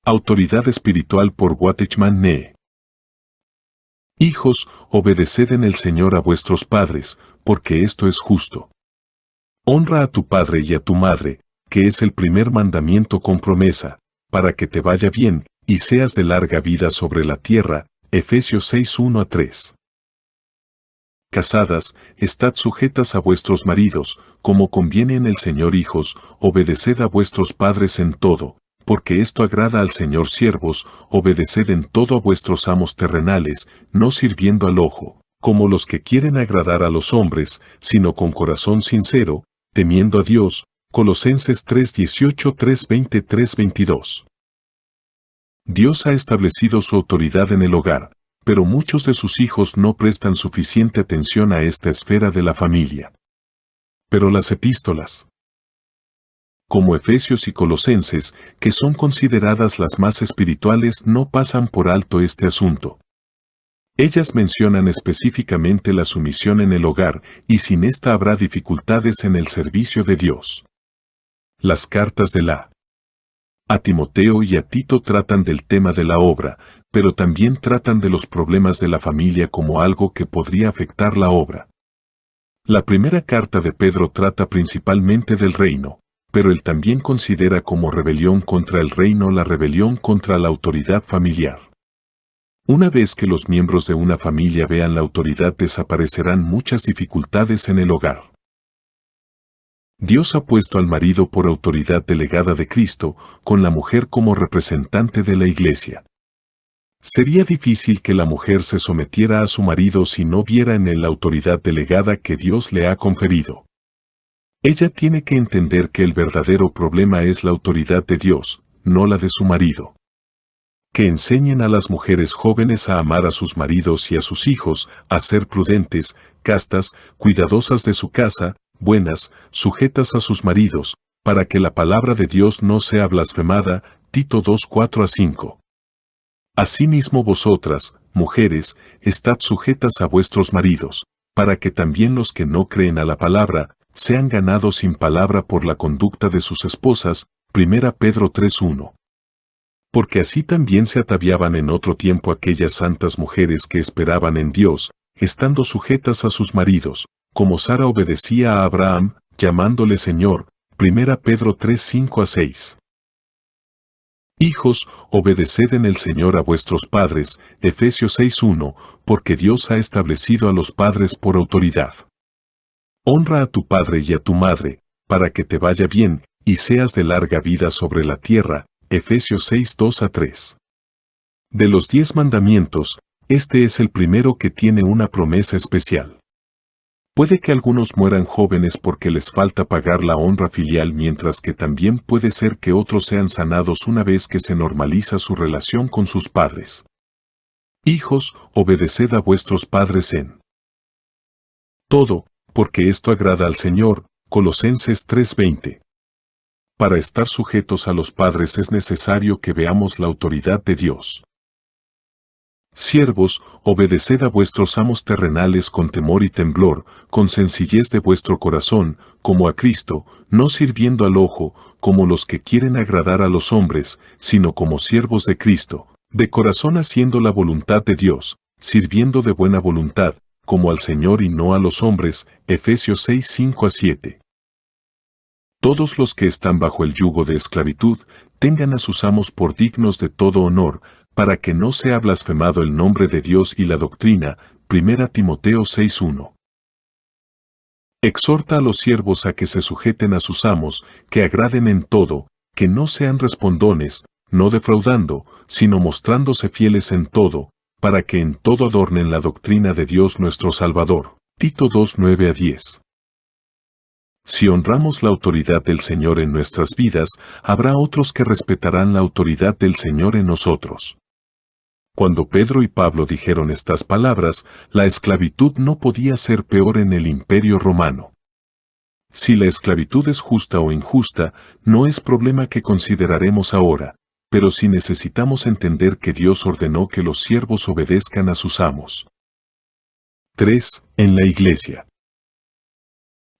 Autoridad espiritual por Watchman Nee. Hijos, obedeced en el Señor a vuestros padres, porque esto es justo. Honra a tu padre y a tu madre, que es el primer mandamiento con promesa, para que te vaya bien, y seas de larga vida sobre la tierra. Efesios 6, 1-3. Casadas, estad sujetas a vuestros maridos, como conviene en el Señor. Hijos, obedeced a vuestros padres en todo, porque esto agrada al Señor. Siervos, obedeced en todo a vuestros amos terrenales, no sirviendo al ojo, como los que quieren agradar a los hombres, sino con corazón sincero, temiendo a Dios. Colosenses 3:18, 3:20, 3:22. Dios ha establecido su autoridad en el hogar, pero muchos de sus hijos no prestan suficiente atención a esta esfera de la familia. Pero las epístolas, como Efesios y Colosenses, que son consideradas las más espirituales, no pasan por alto este asunto. Ellas mencionan específicamente la sumisión en el hogar, y sin esta habrá dificultades en el servicio de Dios. Las cartas de a Timoteo y a Tito tratan del tema de la obra, pero también tratan de los problemas de la familia como algo que podría afectar la obra. La primera carta de Pedro trata principalmente del reino, pero él también considera como rebelión contra el reino la rebelión contra la autoridad familiar. Una vez que los miembros de una familia vean la autoridad, desaparecerán muchas dificultades en el hogar. Dios ha puesto al marido por autoridad delegada de Cristo, con la mujer como representante de la Iglesia. Sería difícil que la mujer se sometiera a su marido si no viera en él la autoridad delegada que Dios le ha conferido. Ella tiene que entender que el verdadero problema es la autoridad de Dios, no la de su marido. Que enseñen a las mujeres jóvenes a amar a sus maridos y a sus hijos, a ser prudentes, castas, cuidadosas de su casa, buenas, sujetas a sus maridos, para que la palabra de Dios no sea blasfemada. Tito 2:4-5. Asimismo vosotras, mujeres, estad sujetas a vuestros maridos, para que también los que no creen a la palabra, sean ganados sin palabra por la conducta de sus esposas. 1 Pedro 3:1. Porque así también se ataviaban en otro tiempo aquellas santas mujeres que esperaban en Dios, estando sujetas a sus maridos, como Sara obedecía a Abraham, llamándole Señor. 1 Pedro 3:5-6. Hijos, obedeced en el Señor a vuestros padres. Efesios 6:1, porque Dios ha establecido a los padres por autoridad. Honra a tu padre y a tu madre, para que te vaya bien, y seas de larga vida sobre la tierra. Efesios 6:2-3. De los 10 mandamientos, este es el primero que tiene una promesa especial. Puede que algunos mueran jóvenes porque les falta pagar la honra filial, mientras que también puede ser que otros sean sanados una vez que se normaliza su relación con sus padres. Hijos, obedeced a vuestros padres en todo, porque esto agrada al Señor. Colosenses 3:20. Para estar sujetos a los padres es necesario que veamos la autoridad de Dios. Siervos, obedeced a vuestros amos terrenales con temor y temblor, con sencillez de vuestro corazón, como a Cristo, no sirviendo al ojo, como los que quieren agradar a los hombres, sino como siervos de Cristo, de corazón haciendo la voluntad de Dios, sirviendo de buena voluntad, como al Señor y no a los hombres. Efesios 6:5-7. Todos los que están bajo el yugo de esclavitud, tengan a sus amos por dignos de todo honor, para que no sea blasfemado el nombre de Dios y la doctrina. 1 Timoteo 6:1. Exhorta a los siervos a que se sujeten a sus amos, que agraden en todo, que no sean respondones, no defraudando, sino mostrándose fieles en todo, para que en todo adornen la doctrina de Dios nuestro Salvador. Tito 2:9-10. Si honramos la autoridad del Señor en nuestras vidas, habrá otros que respetarán la autoridad del Señor en nosotros. Cuando Pedro y Pablo dijeron estas palabras, la esclavitud no podía ser peor en el Imperio Romano. Si la esclavitud es justa o injusta, no es problema que consideraremos ahora, pero sí necesitamos entender que Dios ordenó que los siervos obedezcan a sus amos. 3. En la Iglesia.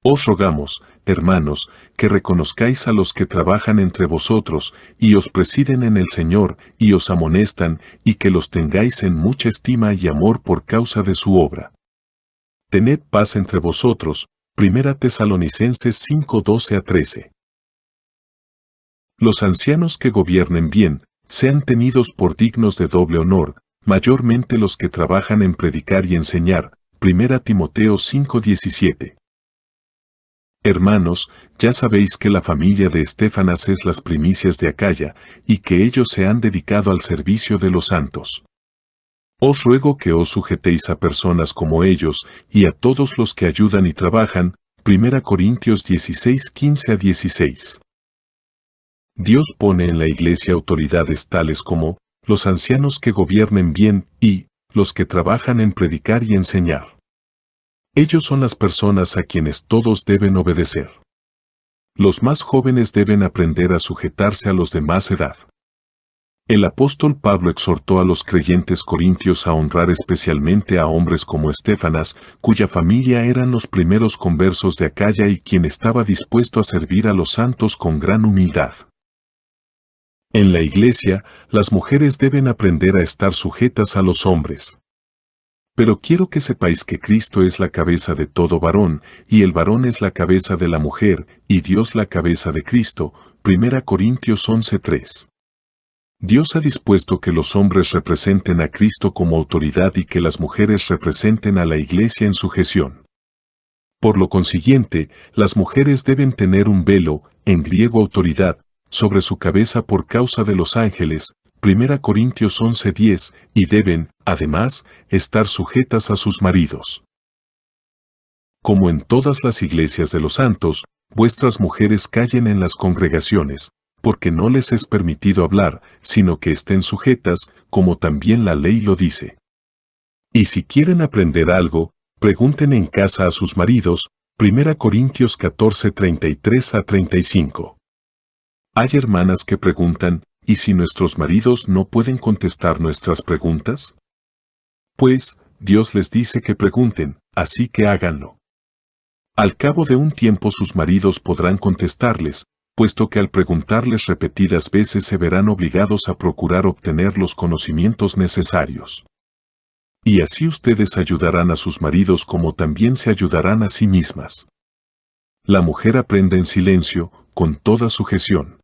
Os rogamos, hermanos, que reconozcáis a los que trabajan entre vosotros, y os presiden en el Señor, y os amonestan, y que los tengáis en mucha estima y amor por causa de su obra. Tened paz entre vosotros. 1 Tesalonicenses 5:12-13. Los ancianos que gobiernen bien, sean tenidos por dignos de doble honor, mayormente los que trabajan en predicar y enseñar. 1 Timoteo 5:17. Hermanos, ya sabéis que la familia de Estéfanas es las primicias de Acaya, y que ellos se han dedicado al servicio de los santos. Os ruego que os sujetéis a personas como ellos, y a todos los que ayudan y trabajan. 1 Corintios 16:15-16. Dios pone en la iglesia autoridades tales como los ancianos que gobiernen bien y los que trabajan en predicar y enseñar. Ellos son las personas a quienes todos deben obedecer. Los más jóvenes deben aprender a sujetarse a los de más edad. El apóstol Pablo exhortó a los creyentes corintios a honrar especialmente a hombres como Estéfanas, cuya familia eran los primeros conversos de Acaya y quien estaba dispuesto a servir a los santos con gran humildad. En la iglesia, las mujeres deben aprender a estar sujetas a los hombres. Pero quiero que sepáis que Cristo es la cabeza de todo varón, y el varón es la cabeza de la mujer, y Dios la cabeza de Cristo. 1 Corintios 11:3. Dios ha dispuesto que los hombres representen a Cristo como autoridad y que las mujeres representen a la iglesia en sujeción. Por lo consiguiente, las mujeres deben tener un velo, en griego autoridad, sobre su cabeza por causa de los ángeles. 1 Corintios 11:10, y deben, además, estar sujetas a sus maridos. Como en todas las iglesias de los santos, vuestras mujeres callen en las congregaciones, porque no les es permitido hablar, sino que estén sujetas, como también la ley lo dice. Y si quieren aprender algo, pregunten en casa a sus maridos. 1 Corintios 14:33-35. Hay hermanas que preguntan, ¿y si nuestros maridos no pueden contestar nuestras preguntas? Pues, Dios les dice que pregunten, así que háganlo. Al cabo de un tiempo sus maridos podrán contestarles, puesto que al preguntarles repetidas veces se verán obligados a procurar obtener los conocimientos necesarios. Y así ustedes ayudarán a sus maridos como también se ayudarán a sí mismas. La mujer aprende en silencio, con toda sujeción.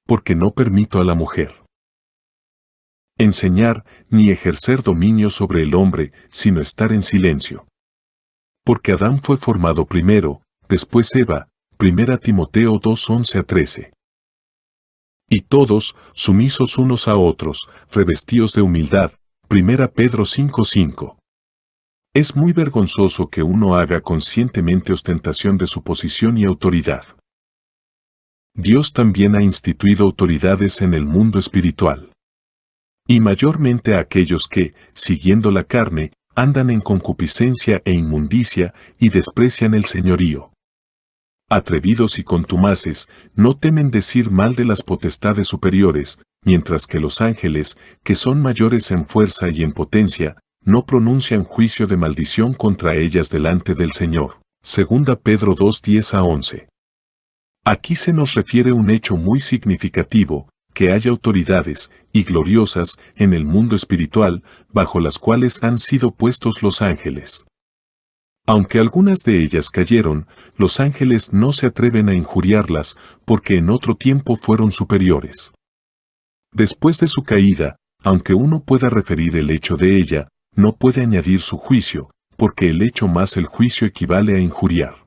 Porque no permito a la mujer enseñar ni ejercer dominio sobre el hombre, sino estar en silencio. Porque Adán fue formado primero, después Eva. 1 Timoteo 2:11-13. Y todos, sumisos unos a otros, revestidos de humildad. 1 Pedro 5:5. Es muy vergonzoso que uno haga conscientemente ostentación de su posición y autoridad. Dios también ha instituido autoridades en el mundo espiritual. Y mayormente a aquellos que, siguiendo la carne, andan en concupiscencia e inmundicia, y desprecian el señorío. Atrevidos y contumaces, no temen decir mal de las potestades superiores, mientras que los ángeles, que son mayores en fuerza y en potencia, no pronuncian juicio de maldición contra ellas delante del Señor. 2 Pedro 2:10-11. Aquí se nos refiere un hecho muy significativo, que haya autoridades, y gloriosas, en el mundo espiritual, bajo las cuales han sido puestos los ángeles. Aunque algunas de ellas cayeron, los ángeles no se atreven a injuriarlas, porque en otro tiempo fueron superiores. Después de su caída, aunque uno pueda referir el hecho de ella, no puede añadir su juicio, porque el hecho más el juicio equivale a injuriar.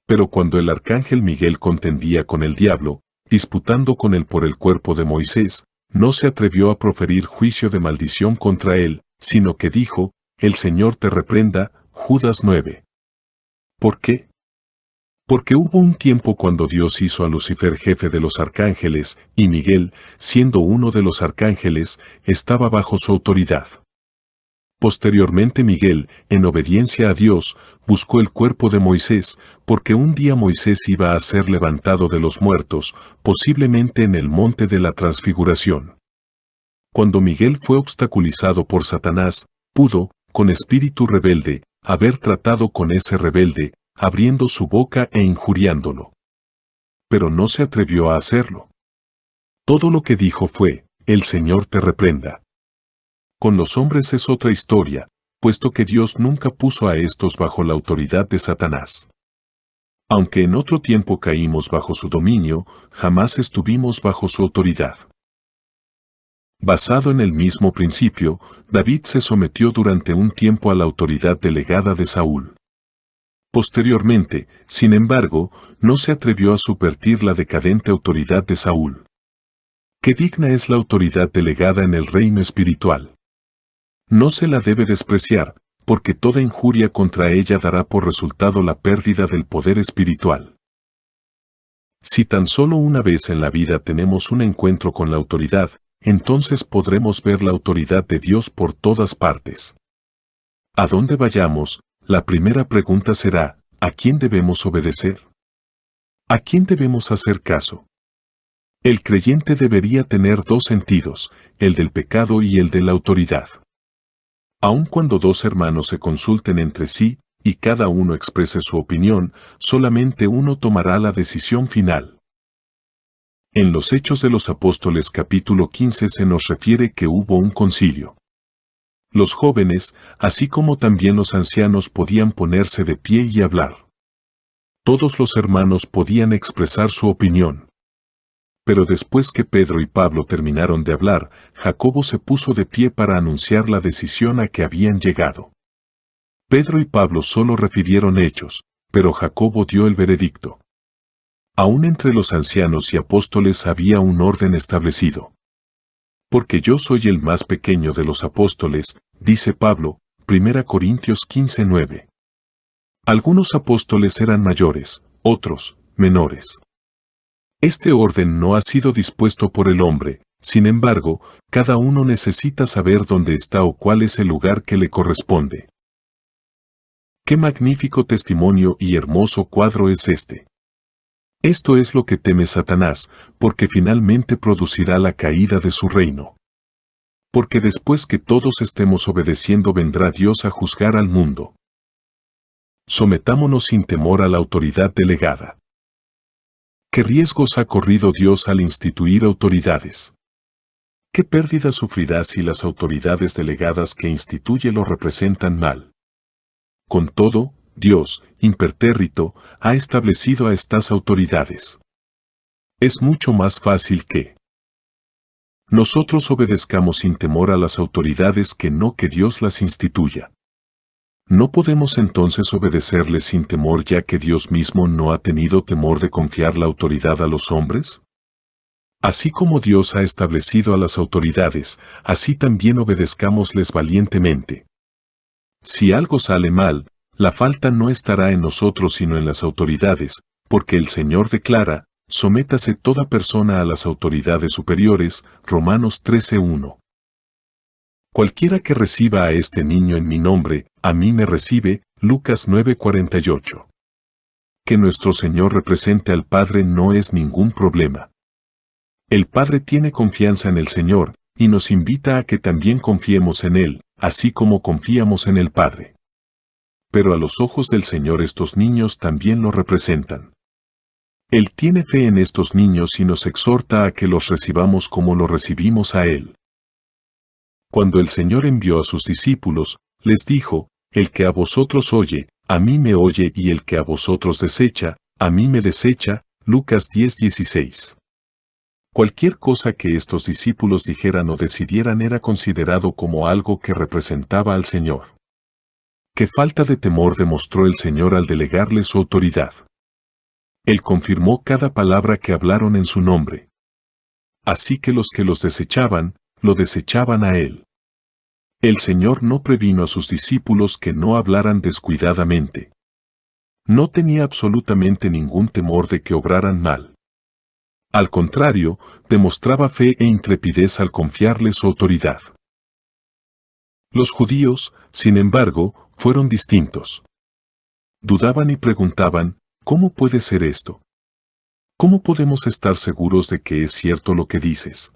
Pero cuando el arcángel Miguel contendía con el diablo, disputando con él por el cuerpo de Moisés, no se atrevió a proferir juicio de maldición contra él, sino que dijo, «El Señor te reprenda», Judas 9. ¿Por qué? Porque hubo un tiempo cuando Dios hizo a Lucifer jefe de los arcángeles, y Miguel, siendo uno de los arcángeles, estaba bajo su autoridad. Posteriormente Miguel, en obediencia a Dios, buscó el cuerpo de Moisés, porque un día Moisés iba a ser levantado de los muertos, posiblemente en el monte de la transfiguración. Cuando Miguel fue obstaculizado por Satanás, pudo, con espíritu rebelde, haber tratado con ese rebelde, abriendo su boca e injuriándolo. Pero no se atrevió a hacerlo. Todo lo que dijo fue, el Señor te reprenda. Con los hombres es otra historia, puesto que Dios nunca puso a estos bajo la autoridad de Satanás. Aunque en otro tiempo caímos bajo su dominio, jamás estuvimos bajo su autoridad. Basado en el mismo principio, David se sometió durante un tiempo a la autoridad delegada de Saúl. Posteriormente, sin embargo, no se atrevió a subvertir la decadente autoridad de Saúl. Qué digna es la autoridad delegada en el reino espiritual. No se la debe despreciar, porque toda injuria contra ella dará por resultado la pérdida del poder espiritual. Si tan solo una vez en la vida tenemos un encuentro con la autoridad, entonces podremos ver la autoridad de Dios por todas partes. A dónde vayamos, la primera pregunta será, ¿a quién debemos obedecer? ¿A quién debemos hacer caso? El creyente debería tener dos sentidos, el del pecado y el de la autoridad. Aun cuando dos hermanos se consulten entre sí, y cada uno exprese su opinión, solamente uno tomará la decisión final. En los Hechos de los Apóstoles capítulo 15 se nos refiere que hubo un concilio. Los jóvenes, así como también los ancianos, podían ponerse de pie y hablar. Todos los hermanos podían expresar su opinión. Pero después que Pedro y Pablo terminaron de hablar, Jacobo se puso de pie para anunciar la decisión a que habían llegado. Pedro y Pablo solo refirieron hechos, pero Jacobo dio el veredicto. Aún entre los ancianos y apóstoles había un orden establecido. Porque yo soy el más pequeño de los apóstoles, dice Pablo, 1 Corintios 15:9. Algunos apóstoles eran mayores, otros, menores. Este orden no ha sido dispuesto por el hombre, sin embargo, cada uno necesita saber dónde está o cuál es el lugar que le corresponde. ¡Qué magnífico testimonio y hermoso cuadro es este! Esto es lo que teme Satanás, porque finalmente producirá la caída de su reino. Porque después que todos estemos obedeciendo vendrá Dios a juzgar al mundo. Sometámonos sin temor a la autoridad delegada. ¿Qué riesgos ha corrido Dios al instituir autoridades? ¿Qué pérdida sufrirá si las autoridades delegadas que instituye lo representan mal? Con todo, Dios, impertérrito, ha establecido a estas autoridades. Es mucho más fácil que nosotros obedezcamos sin temor a las autoridades que no que Dios las instituya. ¿No podemos entonces obedecerles sin temor ya que Dios mismo no ha tenido temor de confiar la autoridad a los hombres? Así como Dios ha establecido a las autoridades, así también obedezcámosles valientemente. Si algo sale mal, la falta no estará en nosotros sino en las autoridades, porque el Señor declara, sométase toda persona a las autoridades superiores, Romanos 13:1. Cualquiera que reciba a este niño en mi nombre, a mí me recibe, Lucas 9:48. Que nuestro Señor represente al Padre no es ningún problema. El Padre tiene confianza en el Señor, y nos invita a que también confiemos en Él, así como confiamos en el Padre. Pero a los ojos del Señor estos niños también lo representan. Él tiene fe en estos niños y nos exhorta a que los recibamos como lo recibimos a Él. Cuando el Señor envió a sus discípulos, les dijo, el que a vosotros oye, a mí me oye y el que a vosotros desecha, a mí me desecha, Lucas 10:16. Cualquier cosa que estos discípulos dijeran o decidieran era considerado como algo que representaba al Señor. Qué falta de temor demostró el Señor al delegarle su autoridad. Él confirmó cada palabra que hablaron en su nombre. Así que los desechaban, lo desechaban a Él. El Señor no previno a sus discípulos que no hablaran descuidadamente. No tenía absolutamente ningún temor de que obraran mal. Al contrario, demostraba fe e intrepidez al confiarle su autoridad. Los judíos, sin embargo, fueron distintos. Dudaban y preguntaban, ¿cómo puede ser esto? ¿Cómo podemos estar seguros de que es cierto lo que dices?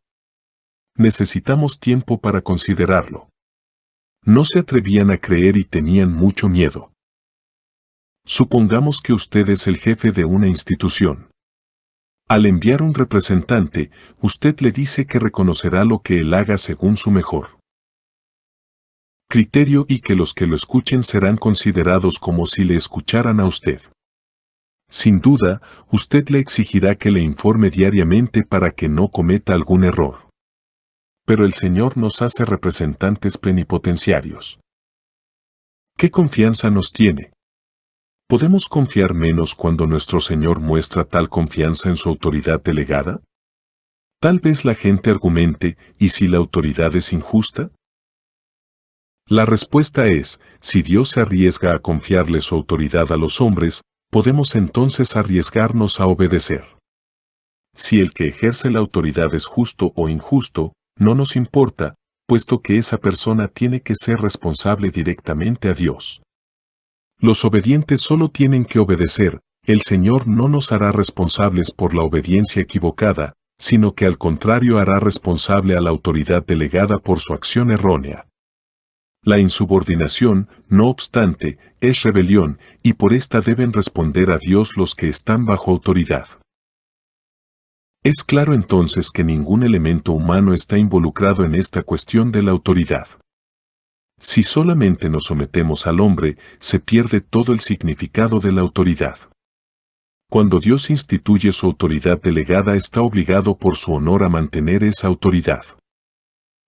Necesitamos tiempo para considerarlo. No se atrevían a creer y tenían mucho miedo. Supongamos que usted es el jefe de una institución. Al enviar un representante, usted le dice que reconocerá lo que él haga según su mejor criterio y que los que lo escuchen serán considerados como si le escucharan a usted. Sin duda, usted le exigirá que le informe diariamente para que no cometa algún error. Pero el Señor nos hace representantes plenipotenciarios. ¿Qué confianza nos tiene? ¿Podemos confiar menos cuando nuestro Señor muestra tal confianza en su autoridad delegada? Tal vez la gente argumente, ¿y si la autoridad es injusta? La respuesta es, si Dios se arriesga a confiarle su autoridad a los hombres, podemos entonces arriesgarnos a obedecer. Si el que ejerce la autoridad es justo o injusto, no nos importa, puesto que esa persona tiene que ser responsable directamente a Dios. Los obedientes solo tienen que obedecer, el Señor no nos hará responsables por la obediencia equivocada, sino que al contrario hará responsable a la autoridad delegada por su acción errónea. La insubordinación, no obstante, es rebelión, y por esta deben responder a Dios los que están bajo autoridad. Es claro entonces que ningún elemento humano está involucrado en esta cuestión de la autoridad. Si solamente nos sometemos al hombre, se pierde todo el significado de la autoridad. Cuando Dios instituye su autoridad delegada, está obligado por su honor a mantener esa autoridad.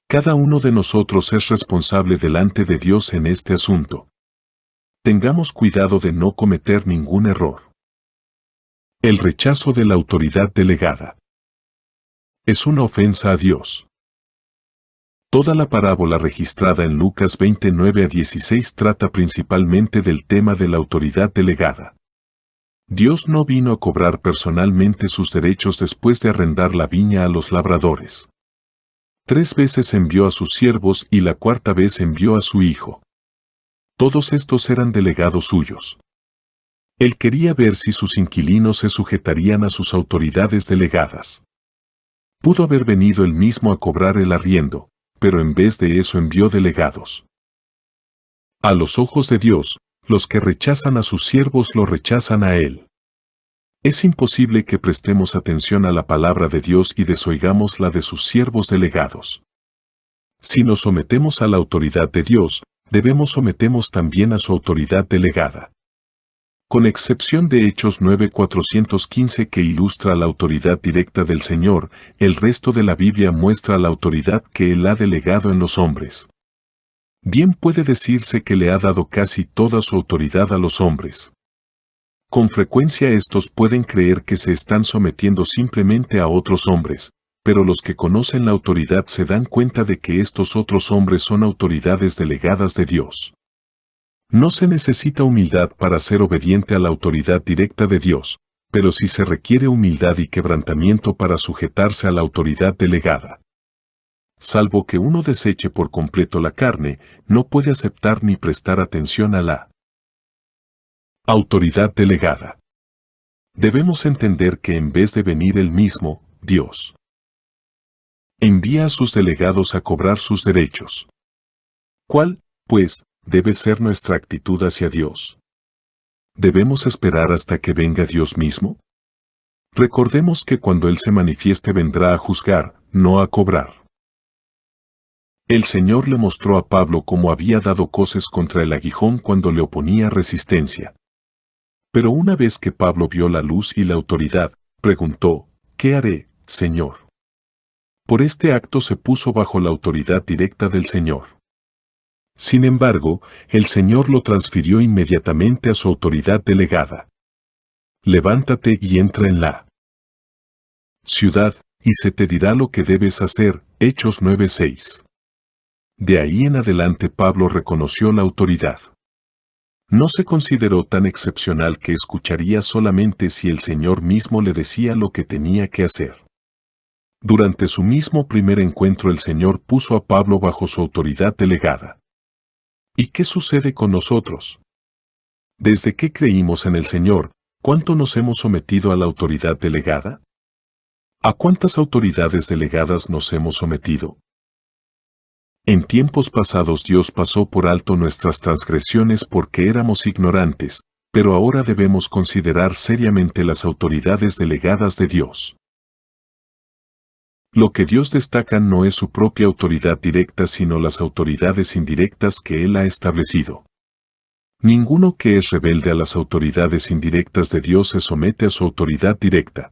Cada uno de nosotros es responsable delante de Dios en este asunto. Tengamos cuidado de no cometer ningún error. El rechazo de la autoridad delegada es una ofensa a Dios. Toda la parábola registrada en Lucas 29 a 16 trata principalmente del tema de la autoridad delegada. Dios no vino a cobrar personalmente sus derechos después de arrendar la viña a los labradores. 3 veces envió a sus siervos y la 4ª vez envió a su hijo. Todos estos eran delegados suyos. Él quería ver si sus inquilinos se sujetarían a sus autoridades delegadas. Pudo haber venido él mismo a cobrar el arriendo, pero en vez de eso envió delegados. A los ojos de Dios, los que rechazan a sus siervos lo rechazan a Él. Es imposible que prestemos atención a la palabra de Dios y desoigamos la de sus siervos delegados. Si nos sometemos a la autoridad de Dios, debemos someternos también a su autoridad delegada. Con excepción de Hechos 9:415 que ilustra la autoridad directa del Señor, el resto de la Biblia muestra la autoridad que Él ha delegado en los hombres. Bien puede decirse que le ha dado casi toda su autoridad a los hombres. Con frecuencia estos pueden creer que se están sometiendo simplemente a otros hombres, pero los que conocen la autoridad se dan cuenta de que estos otros hombres son autoridades delegadas de Dios. No se necesita humildad para ser obediente a la autoridad directa de Dios, pero sí se requiere humildad y quebrantamiento para sujetarse a la autoridad delegada. Salvo que uno deseche por completo la carne, no puede aceptar ni prestar atención a la autoridad delegada. Debemos entender que en vez de venir él mismo, Dios envía a sus delegados a cobrar sus derechos. ¿Cuál, pues, debe ser nuestra actitud hacia Dios? ¿Debemos esperar hasta que venga Dios mismo? Recordemos que cuando Él se manifieste vendrá a juzgar, no a cobrar. El Señor le mostró a Pablo cómo había dado coces contra el aguijón cuando le oponía resistencia. Pero una vez que Pablo vio la luz y la autoridad, preguntó, ¿qué haré, Señor? Por este acto se puso bajo la autoridad directa del Señor. Sin embargo, el Señor lo transfirió inmediatamente a su autoridad delegada. Levántate y entra en la ciudad, y se te dirá lo que debes hacer. Hechos 9:6. De ahí en adelante Pablo reconoció la autoridad. No se consideró tan excepcional que escucharía solamente si el Señor mismo le decía lo que tenía que hacer. Durante su mismo primer encuentro el Señor puso a Pablo bajo su autoridad delegada. ¿Y qué sucede con nosotros? Desde que creímos en el Señor, ¿cuánto nos hemos sometido a la autoridad delegada? ¿A cuántas autoridades delegadas nos hemos sometido? En tiempos pasados Dios pasó por alto nuestras transgresiones porque éramos ignorantes, pero ahora debemos considerar seriamente las autoridades delegadas de Dios. Lo que Dios destaca no es su propia autoridad directa sino las autoridades indirectas que Él ha establecido. Ninguno que es rebelde a las autoridades indirectas de Dios se somete a su autoridad directa.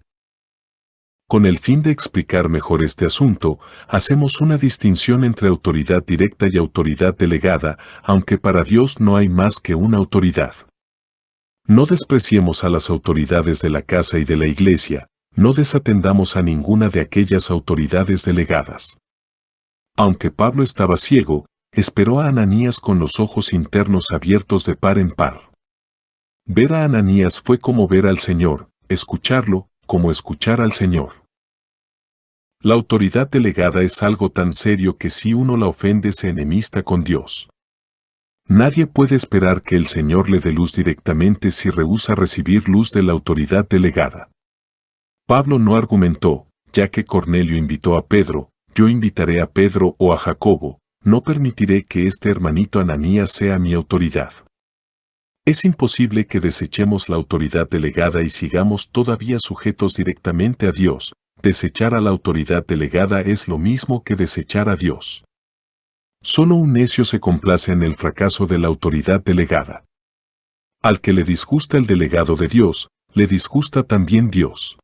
Con el fin de explicar mejor este asunto, hacemos una distinción entre autoridad directa y autoridad delegada, aunque para Dios no hay más que una autoridad. No despreciemos a las autoridades de la casa y de la iglesia, no desatendamos a ninguna de aquellas autoridades delegadas. Aunque Pablo estaba ciego, esperó a Ananías con los ojos internos abiertos de par en par. Ver a Ananías fue como ver al Señor, escucharlo, como escuchar al Señor. La autoridad delegada es algo tan serio que si uno la ofende se enemista con Dios. Nadie puede esperar que el Señor le dé luz directamente si rehúsa recibir luz de la autoridad delegada. Pablo no argumentó, ya que Cornelio invitó a Pedro, yo invitaré a Pedro o a Jacobo, no permitiré que este hermanito Ananías sea mi autoridad. Es imposible que desechemos la autoridad delegada y sigamos todavía sujetos directamente a Dios. Desechar a la autoridad delegada es lo mismo que desechar a Dios. Solo un necio se complace en el fracaso de la autoridad delegada. Al que le disgusta el delegado de Dios, le disgusta también Dios.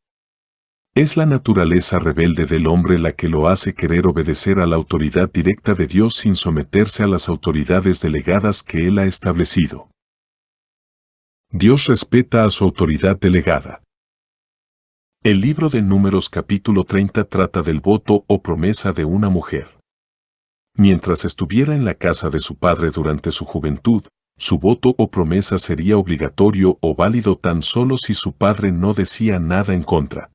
Es la naturaleza rebelde del hombre la que lo hace querer obedecer a la autoridad directa de Dios sin someterse a las autoridades delegadas que Él ha establecido. Dios respeta a su autoridad delegada. El libro de Números capítulo 30 trata del voto o promesa de una mujer. Mientras estuviera en la casa de su padre durante su juventud, su voto o promesa sería obligatorio o válido tan solo si su padre no decía nada en contra.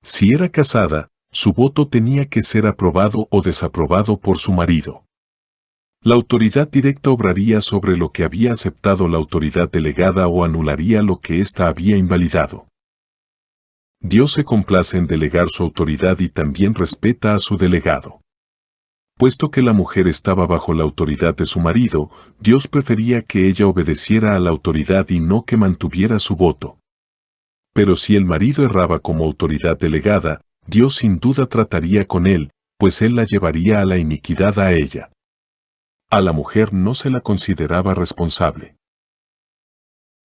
Si era casada, su voto tenía que ser aprobado o desaprobado por su marido. La autoridad directa obraría sobre lo que había aceptado la autoridad delegada o anularía lo que ésta había invalidado. Dios se complace en delegar su autoridad y también respeta a su delegado. Puesto que la mujer estaba bajo la autoridad de su marido, Dios prefería que ella obedeciera a la autoridad y no que mantuviera su voto. Pero si el marido erraba como autoridad delegada, Dios sin duda trataría con él, pues él la llevaría a la iniquidad a ella. A la mujer no se la consideraba responsable.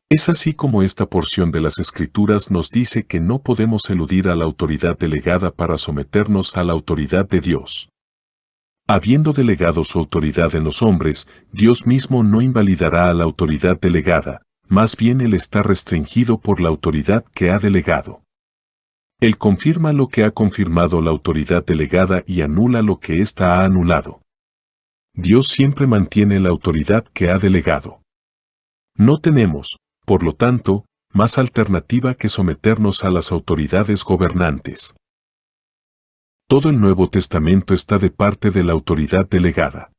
Es así como esta porción de las Escrituras nos dice que no podemos eludir a la autoridad delegada para someternos a la autoridad de Dios. Habiendo delegado su autoridad en los hombres, Dios mismo no invalidará a la autoridad delegada, más bien Él está restringido por la autoridad que ha delegado. Él confirma lo que ha confirmado la autoridad delegada y anula lo que ésta ha anulado. Dios siempre mantiene la autoridad que ha delegado. No tenemos, por lo tanto, más alternativa que someternos a las autoridades gobernantes. Todo el Nuevo Testamento está de parte de la autoridad delegada.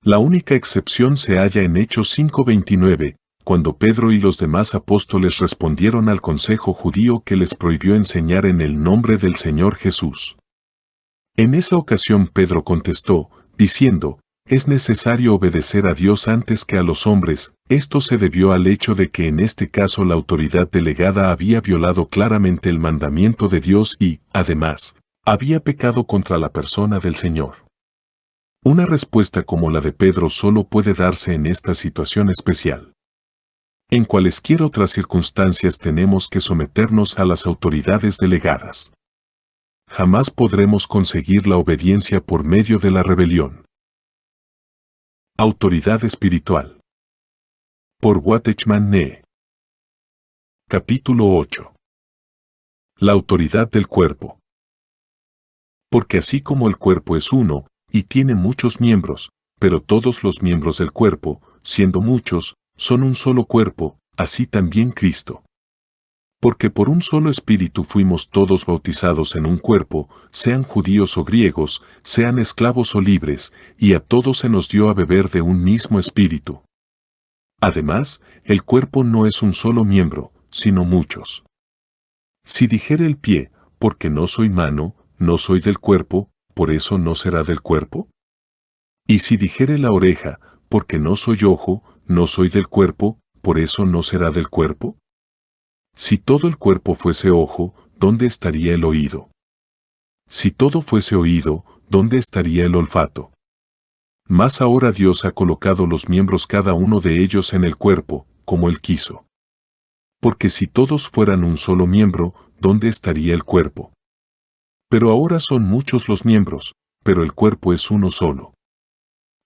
La única excepción se halla en Hechos 5:29, cuando Pedro y los demás apóstoles respondieron al consejo judío que les prohibió enseñar en el nombre del Señor Jesús. En esa ocasión Pedro contestó, diciendo, es necesario obedecer a Dios antes que a los hombres. Esto se debió al hecho de que en este caso la autoridad delegada había violado claramente el mandamiento de Dios y, además, había pecado contra la persona del Señor. Una respuesta como la de Pedro solo puede darse en esta situación especial. En cualesquiera otras circunstancias tenemos que someternos a las autoridades delegadas. Jamás podremos conseguir la obediencia por medio de la rebelión. Autoridad espiritual. Por Watchman Nee. Capítulo 8. La autoridad del cuerpo. Porque así como el cuerpo es uno, y tiene muchos miembros, pero todos los miembros del cuerpo, siendo muchos, son un solo cuerpo, así también Cristo. Porque por un solo espíritu fuimos todos bautizados en un cuerpo, sean judíos o griegos, sean esclavos o libres, y a todos se nos dio a beber de un mismo espíritu. Además, el cuerpo no es un solo miembro, sino muchos. Si dijere el pie, porque no soy mano, no soy del cuerpo, ¿por eso no será del cuerpo? Y si dijere la oreja, porque no soy ojo, no soy del cuerpo, por eso no será del cuerpo. Si todo el cuerpo fuese ojo, ¿dónde estaría el oído? Si todo fuese oído, ¿dónde estaría el olfato? Mas ahora Dios ha colocado los miembros cada uno de ellos en el cuerpo, como Él quiso. Porque si todos fueran un solo miembro, ¿dónde estaría el cuerpo? Pero ahora son muchos los miembros, pero el cuerpo es uno solo.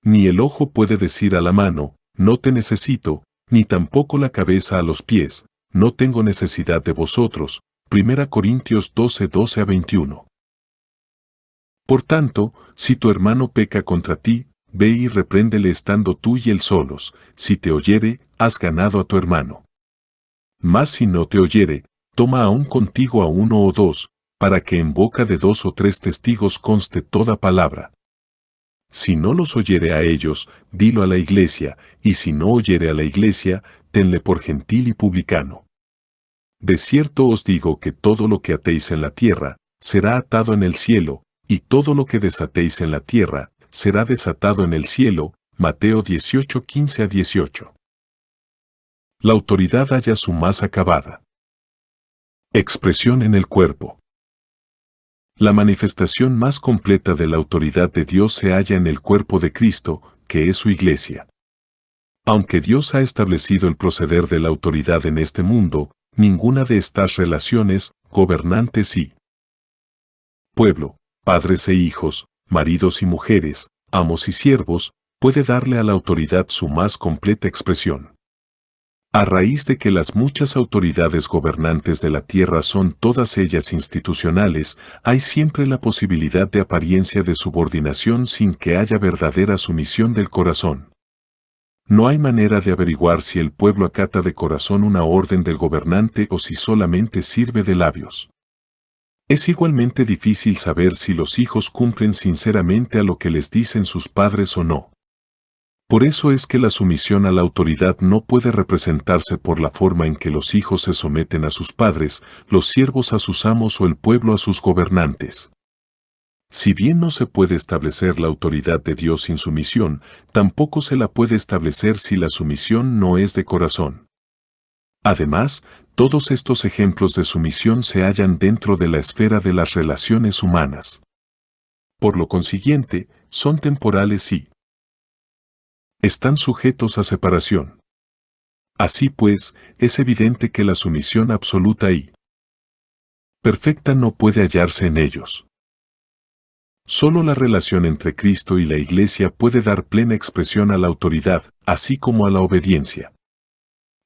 Ni el ojo puede decir a la mano, no te necesito, ni tampoco la cabeza a los pies, no tengo necesidad de vosotros. 1 Corintios 12:12-21. Por tanto, si tu hermano peca contra ti, ve y repréndele estando tú y él solos, si te oyere, has ganado a tu hermano. Mas si no te oyere, toma aún contigo a uno o dos, para que en boca de 2 o 3 testigos conste toda palabra. Si no los oyere a ellos, dilo a la iglesia, y si no oyere a la iglesia, tenle por gentil y publicano. De cierto os digo que todo lo que atéis en la tierra, será atado en el cielo, y todo lo que desatéis en la tierra, será desatado en el cielo. Mateo 18:15-18. La autoridad halla su más acabada expresión en el cuerpo. La manifestación más completa de la autoridad de Dios se halla en el cuerpo de Cristo, que es su iglesia. Aunque Dios ha establecido el proceder de la autoridad en este mundo, ninguna de estas relaciones, gobernantes y pueblo, padres e hijos, maridos y mujeres, amos y siervos, puede darle a la autoridad su más completa expresión. A raíz de que las muchas autoridades gobernantes de la tierra son todas ellas institucionales, hay siempre la posibilidad de apariencia de subordinación sin que haya verdadera sumisión del corazón. No hay manera de averiguar si el pueblo acata de corazón una orden del gobernante o si solamente sirve de labios. Es igualmente difícil saber si los hijos cumplen sinceramente a lo que les dicen sus padres o no. Por eso es que la sumisión a la autoridad no puede representarse por la forma en que los hijos se someten a sus padres, los siervos a sus amos o el pueblo a sus gobernantes. Si bien no se puede establecer la autoridad de Dios sin sumisión, tampoco se la puede establecer si la sumisión no es de corazón. Además, todos estos ejemplos de sumisión se hallan dentro de la esfera de las relaciones humanas. Por lo consiguiente, son temporales y están sujetos a separación. Así pues, es evidente que la sumisión absoluta y perfecta no puede hallarse en ellos. Solo la relación entre Cristo y la Iglesia puede dar plena expresión a la autoridad, así como a la obediencia.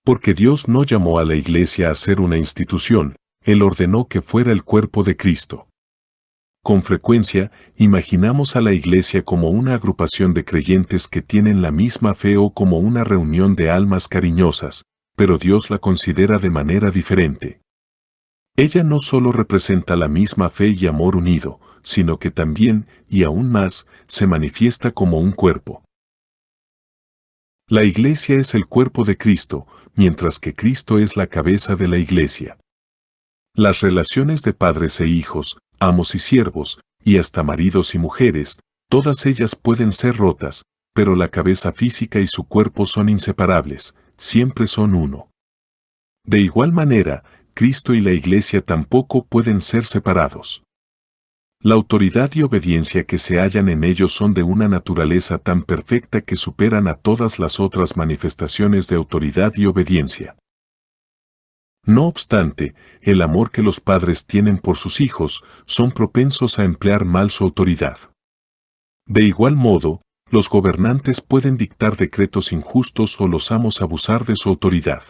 Porque Dios no llamó a la Iglesia a ser una institución, Él ordenó que fuera el cuerpo de Cristo. Con frecuencia, imaginamos a la Iglesia como una agrupación de creyentes que tienen la misma fe o como una reunión de almas cariñosas, pero Dios la considera de manera diferente. Ella no solo representa la misma fe y amor unido, sino que también, y aún más, se manifiesta como un cuerpo. La Iglesia es el cuerpo de Cristo, mientras que Cristo es la cabeza de la Iglesia. Las relaciones de padres e hijos, amos y siervos, y hasta maridos y mujeres, todas ellas pueden ser rotas, pero la cabeza física y su cuerpo son inseparables, siempre son uno. De igual manera, Cristo y la Iglesia tampoco pueden ser separados. La autoridad y obediencia que se hallan en ellos son de una naturaleza tan perfecta que superan a todas las otras manifestaciones de autoridad y obediencia. No obstante, el amor que los padres tienen por sus hijos, son propensos a emplear mal su autoridad. De igual modo, los gobernantes pueden dictar decretos injustos o los amos abusar de su autoridad.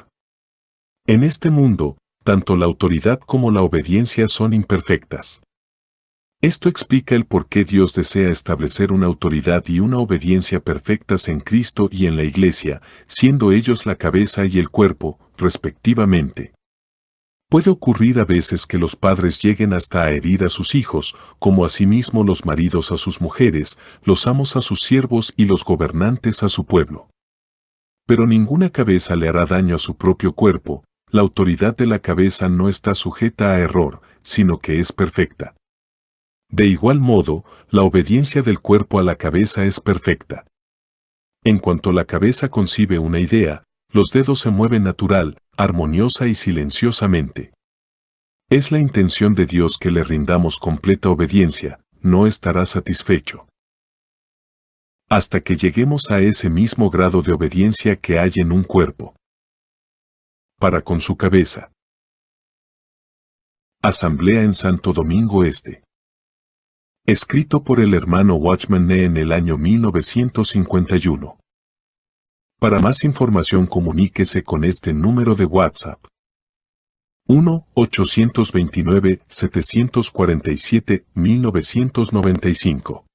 En este mundo, tanto la autoridad como la obediencia son imperfectas. Esto explica el por qué Dios desea establecer una autoridad y una obediencia perfectas en Cristo y en la Iglesia, siendo ellos la cabeza y el cuerpo, respectivamente. Puede ocurrir a veces que los padres lleguen hasta a herir a sus hijos, como asimismo los maridos a sus mujeres, los amos a sus siervos y los gobernantes a su pueblo. Pero ninguna cabeza le hará daño a su propio cuerpo, la autoridad de la cabeza no está sujeta a error, sino que es perfecta. De igual modo, la obediencia del cuerpo a la cabeza es perfecta. En cuanto la cabeza concibe una idea, los dedos se mueven natural, armoniosa y silenciosamente. Es la intención de Dios que le rindamos completa obediencia, no estará satisfecho. Hasta que lleguemos a ese mismo grado de obediencia que hay en un cuerpo. Para con su cabeza. Asamblea en Santo Domingo Este. Escrito por el hermano Watchman Nee en el año 1951. Para más información comuníquese con este número de WhatsApp. 1-829-747-1995.